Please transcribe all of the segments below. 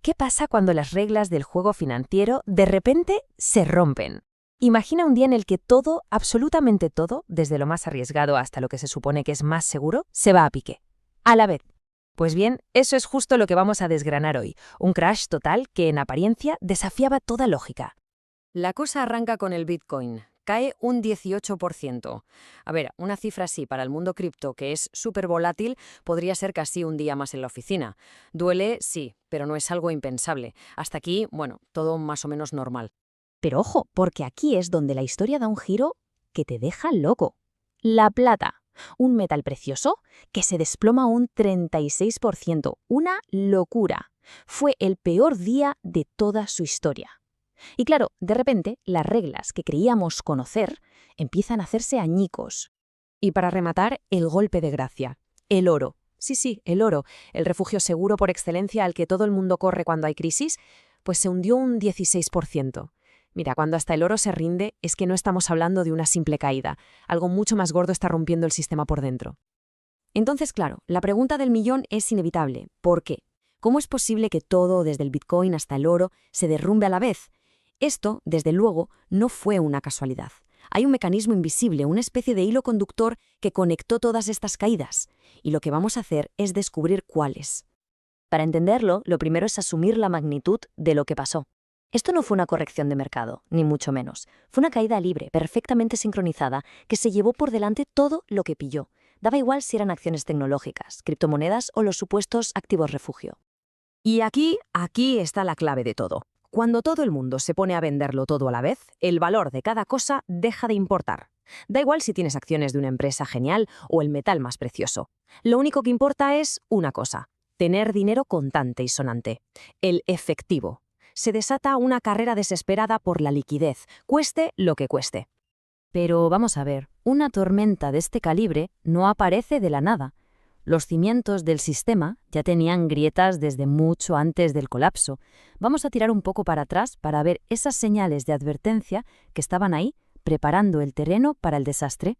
¿Qué pasa cuando las reglas del juego financiero de repente se rompen? Imagina un día en el que todo, absolutamente todo, desde lo más arriesgado hasta lo que se supone que es más seguro, se va a pique. A la vez. Pues bien, eso es justo lo que vamos a desgranar hoy. Un crash total que en apariencia desafiaba toda lógica. La cosa arranca con el Bitcoin. Cae un 18%. A ver, una cifra así para el mundo cripto, que es súper volátil, podría ser casi un día más en la oficina. Duele, sí, pero no es algo impensable. Hasta aquí, bueno, todo más o menos normal. Pero ojo, porque aquí es donde la historia da un giro que te deja loco. La plata, un metal precioso que se desploma un 36%. Una locura. Fue el peor día de toda su historia. Y claro, de repente, las reglas que creíamos conocer empiezan a hacerse añicos. Y para rematar, el golpe de gracia. El oro. Sí, el oro, el refugio seguro por excelencia al que todo el mundo corre cuando hay crisis, pues se hundió un 16%. Mira, cuando hasta el oro se rinde, es que no estamos hablando de una simple caída. Algo mucho más gordo está rompiendo el sistema por dentro. Entonces, claro, la pregunta del millón es inevitable. ¿Por qué? ¿Cómo es posible que todo, desde el Bitcoin hasta el oro, se derrumbe a la vez? Esto, desde luego, no fue una casualidad. Hay un mecanismo invisible, una especie de hilo conductor que conectó todas estas caídas. Y lo que vamos a hacer es descubrir cuáles. Para entenderlo, lo primero es asumir la magnitud de lo que pasó. Esto no fue una corrección de mercado, ni mucho menos. Fue una caída libre, perfectamente sincronizada, que se llevó por delante todo lo que pilló. Daba igual si eran acciones tecnológicas, criptomonedas o los supuestos activos refugio. Y aquí está la clave de todo. Cuando todo el mundo se pone a venderlo todo a la vez, el valor de cada cosa deja de importar. Da igual si tienes acciones de una empresa genial o el metal más precioso. Lo único que importa es una cosa: tener dinero contante y sonante. El efectivo. Se desata una carrera desesperada por la liquidez, cueste lo que cueste. Pero vamos a ver, una tormenta de este calibre no aparece de la nada. Los cimientos del sistema ya tenían grietas desde mucho antes del colapso. Vamos a tirar un poco para atrás para ver esas señales de advertencia que estaban ahí, preparando el terreno para el desastre.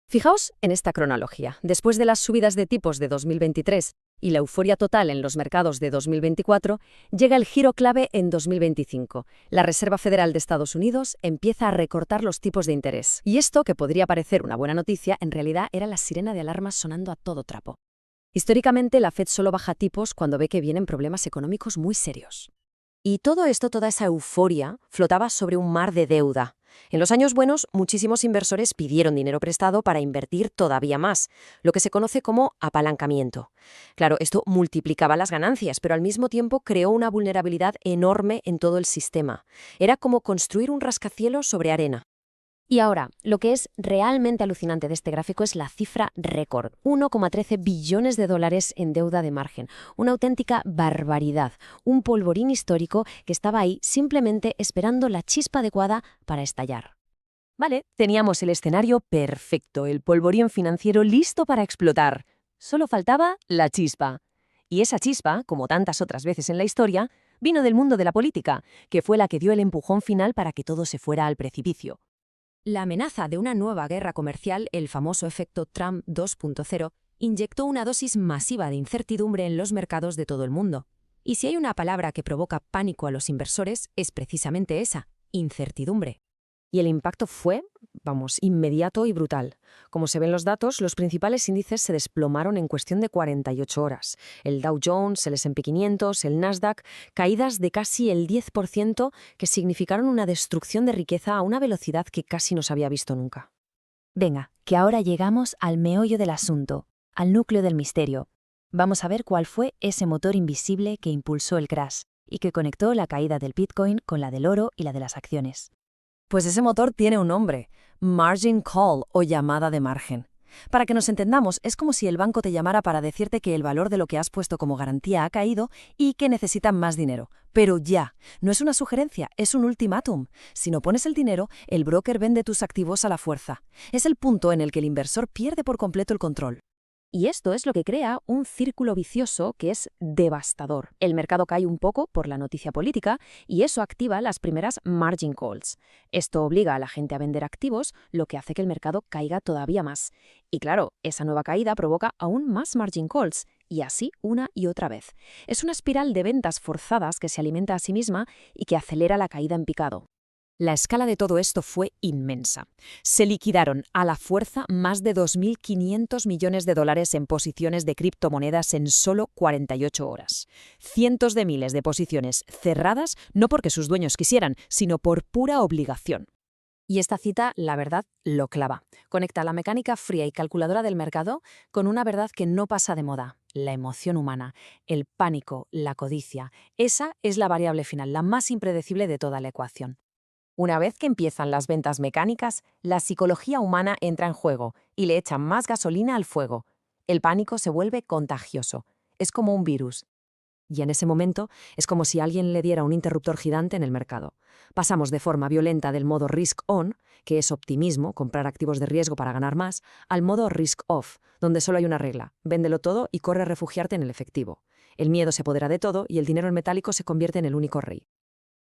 Fijaos en esta cronología. Después de las subidas de tipos de 2023 y la euforia total en los mercados de 2024, llega el giro clave en 2025. La Reserva Federal de Estados Unidos empieza a recortar los tipos de interés. Y esto, que podría parecer una buena noticia, en realidad era la sirena de alarma sonando a todo trapo. Históricamente, la Fed solo baja tipos cuando ve que vienen problemas económicos muy serios. Y todo esto, toda esa euforia, flotaba sobre un mar de deuda. En los años buenos, muchísimos inversores pidieron dinero prestado para invertir todavía más, lo que se conoce como apalancamiento. Claro, esto multiplicaba las ganancias, pero al mismo tiempo creó una vulnerabilidad enorme en todo el sistema. Era como construir un rascacielos sobre arena. Y ahora, lo que es realmente alucinante de este gráfico es la cifra récord: 1,13 billones de dólares en deuda de margen. Una auténtica barbaridad, un polvorín histórico que estaba ahí simplemente esperando la chispa adecuada para estallar. Vale, teníamos el escenario perfecto, el polvorín financiero listo para explotar. Solo faltaba la chispa. Y esa chispa, como tantas otras veces en la historia, vino del mundo de la política, que fue la que dio el empujón final para que todo se fuera al precipicio. La amenaza de una nueva guerra comercial, el famoso efecto Trump 2.0, inyectó una dosis masiva de incertidumbre en los mercados de todo el mundo. Y si hay una palabra que provoca pánico a los inversores, es precisamente esa: incertidumbre. Y el impacto fue, inmediato y brutal. Como se ven los datos, los principales índices se desplomaron en cuestión de 48 horas. El Dow Jones, el S&P 500, el Nasdaq, caídas de casi el 10% que significaron una destrucción de riqueza a una velocidad que casi no se había visto nunca. Venga, que ahora llegamos al meollo del asunto, al núcleo del misterio. Vamos a ver cuál fue ese motor invisible que impulsó el crash y que conectó la caída del Bitcoin con la del oro y la de las acciones. Pues ese motor tiene un nombre: margin call, o llamada de margen. Para que nos entendamos, es como si el banco te llamara para decirte que el valor de lo que has puesto como garantía ha caído y que necesitan más dinero. Pero ya, no es una sugerencia, es un ultimátum. Si no pones el dinero, el broker vende tus activos a la fuerza. Es el punto en el que el inversor pierde por completo el control. Y esto es lo que crea un círculo vicioso que es devastador. El mercado cae un poco por la noticia política y eso activa las primeras margin calls. Esto obliga a la gente a vender activos, lo que hace que el mercado caiga todavía más. Y claro, esa nueva caída provoca aún más margin calls Y así una y otra vez. Es una espiral de ventas forzadas que se alimenta a sí misma y que acelera la caída en picado. La escala de todo esto fue inmensa. Se liquidaron a la fuerza más de 2.500 millones de dólares en posiciones de criptomonedas en solo 48 horas. Cientos de miles de posiciones cerradas no porque sus dueños quisieran, sino por pura obligación. Y esta cita, la verdad, lo clava. Conecta la mecánica fría y calculadora del mercado con una verdad que no pasa de moda: la emoción humana, el pánico, la codicia. Esa es la variable final, la más impredecible de toda la ecuación. Una vez que empiezan las ventas mecánicas, la psicología humana entra en juego y le echa más gasolina al fuego. El pánico se vuelve contagioso. Es como un virus. Y en ese momento es como si alguien le diera un interruptor gigante en el mercado. Pasamos de forma violenta del modo risk-on, que es optimismo, comprar activos de riesgo para ganar más, al modo risk-off, donde solo hay una regla: véndelo todo y corre a refugiarte en el efectivo. El miedo se apodera de todo y el dinero en metálico se convierte en el único rey.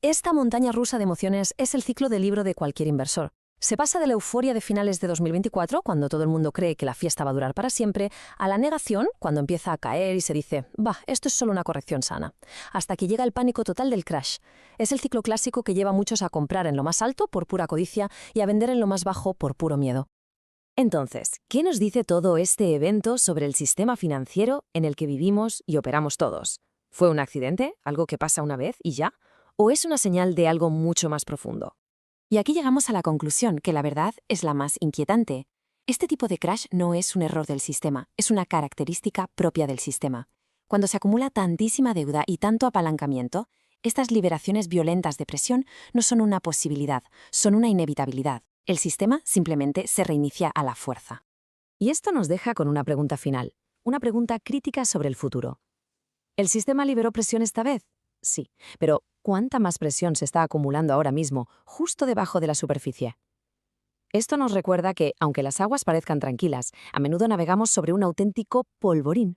Esta montaña rusa de emociones es el ciclo del libro de cualquier inversor. Se pasa de la euforia de finales de 2024, cuando todo el mundo cree que la fiesta va a durar para siempre, a la negación, cuando empieza a caer y se dice, esto es solo una corrección sana, hasta que llega el pánico total del crash. Es el ciclo clásico que lleva a muchos a comprar en lo más alto por pura codicia y a vender en lo más bajo por puro miedo. Entonces, ¿qué nos dice todo este evento sobre el sistema financiero en el que vivimos y operamos todos? ¿Fue un accidente? ¿Algo que pasa una vez y ya? ¿O es una señal de algo mucho más profundo? Y aquí llegamos a la conclusión que la verdad es la más inquietante. Este tipo de crash no es un error del sistema, es una característica propia del sistema. Cuando se acumula tantísima deuda y tanto apalancamiento, estas liberaciones violentas de presión no son una posibilidad, son una inevitabilidad. El sistema simplemente se reinicia a la fuerza. Y esto nos deja con una pregunta final, una pregunta crítica sobre el futuro. ¿El sistema liberó presión esta vez? Sí, pero ¿cuánta más presión se está acumulando ahora mismo, justo debajo de la superficie? Esto nos recuerda que, aunque las aguas parezcan tranquilas, a menudo navegamos sobre un auténtico polvorín.